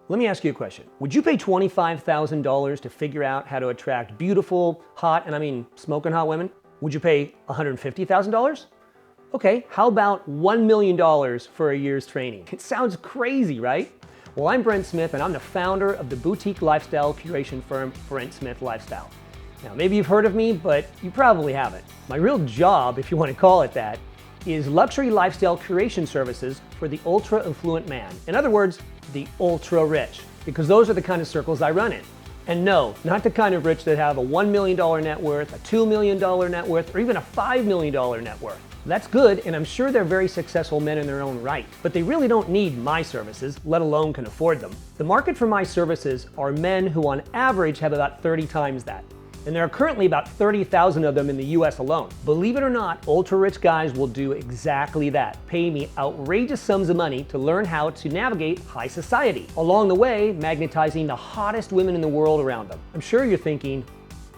Let me ask you a question. Would you pay $25,000 to figure out how to attract beautiful, hot, and I mean smoking hot women? Would you pay $150,000? Okay, how about $1 million for a year's training? It sounds crazy, right? Well, I'm Brent Smith, and I'm the founder of the boutique lifestyle curation firm, Brent Smith Lifestyle. Now, maybe you've heard of me, but you probably haven't. My real job, if you want to call it that, is luxury lifestyle curation services for the ultra-affluent man. In other words, the ultra-rich, because those are the kind of circles I run in. And no, not the kind of rich that have a $1 million net worth, a $2 million net worth, or even a $5 million net worth. That's good, and I'm sure they're very successful men in their own right, but they really don't need my services, let alone can afford them. The market for my services are men who on average have about 30 times that. And there are currently about 30,000 of them in the US alone. Believe it or not, ultra-rich guys will do exactly that. Pay me outrageous sums of money to learn how to navigate high society. Along the way, magnetizing the hottest women in the world around them. I'm sure you're thinking,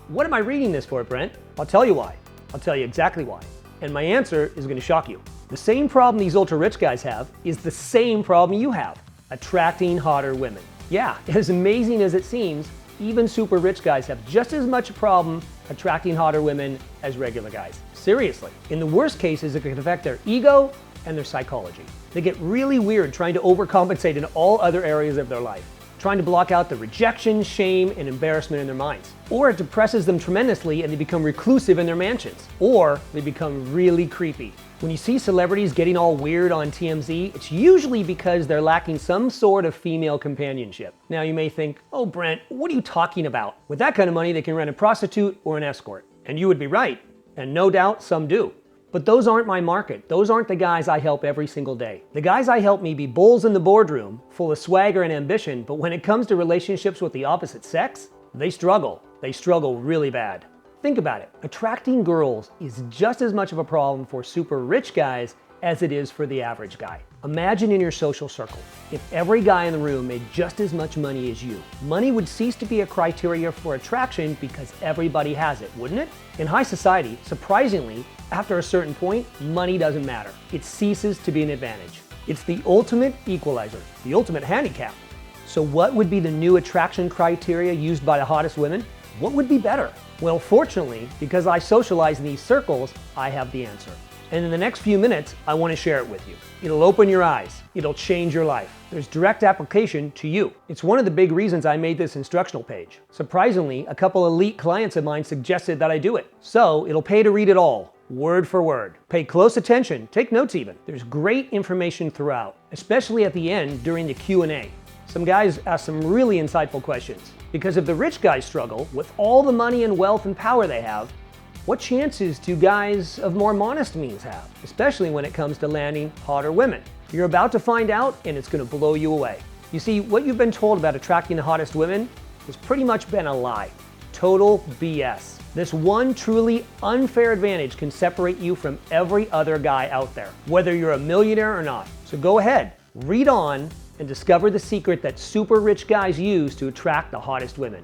what am I reading this for, Brent? I'll tell you why. I'll tell you exactly why. And my answer is going to shock you. The same problem these ultra-rich guys have is the same problem you have. Attracting hotter women. Yeah, as amazing as it seems, even super rich guys have just as much a problem attracting hotter women as regular guys. Seriously. In the worst cases, it can affect their ego and their psychology. They get really weird trying to overcompensate in all other areas of their life, trying to block out the rejection, shame, and embarrassment in their minds. Or it depresses them tremendously and they become reclusive in their mansions. Or they become really creepy. When you see celebrities getting all weird on TMZ, it's usually because they're lacking some sort of female companionship. Now you may think, oh Brent, what are you talking about? With that kind of money, they can rent a prostitute or an escort. And you would be right. And no doubt some do. But those aren't my market. Those aren't the guys I help every single day. The guys I help may be bulls in the boardroom, full of swagger and ambition, but when it comes to relationships with the opposite sex, they struggle. They struggle really bad. Think about it. Attracting girls is just as much of a problem for super rich guys as it is for the average guy. Imagine in your social circle, if every guy in the room made just as much money as you. Money would cease to be a criteria for attraction because everybody has it, wouldn't it? In high society, surprisingly, after a certain point, money doesn't matter. It ceases to be an advantage. It's the ultimate equalizer, the ultimate handicap. So what would be the new attraction criteria used by the hottest women? What would be better? Well, fortunately, because I socialize in these circles, I have the answer. And in the next few minutes, I want to share it with you. It'll open your eyes. It'll change your life. There's direct application to you. It's one of the big reasons I made this instructional page. Surprisingly, a couple elite clients of mine suggested that I do it. So it'll pay to read it all, word for word. Pay close attention, take notes even. There's great information throughout, especially at the end during the Q&A. Some guys ask some really insightful questions. Because if the rich guys struggle with all the money and wealth and power they have, what chances do guys of more modest means have, especially when it comes to landing hotter women? You're about to find out, and it's going to blow you away. You see, what you've been told about attracting the hottest women has pretty much been a lie. Total BS. This one truly unfair advantage can separate you from every other guy out there, whether you're a millionaire or not. So go ahead, read on, and discover the secret that super rich guys use to attract the hottest women.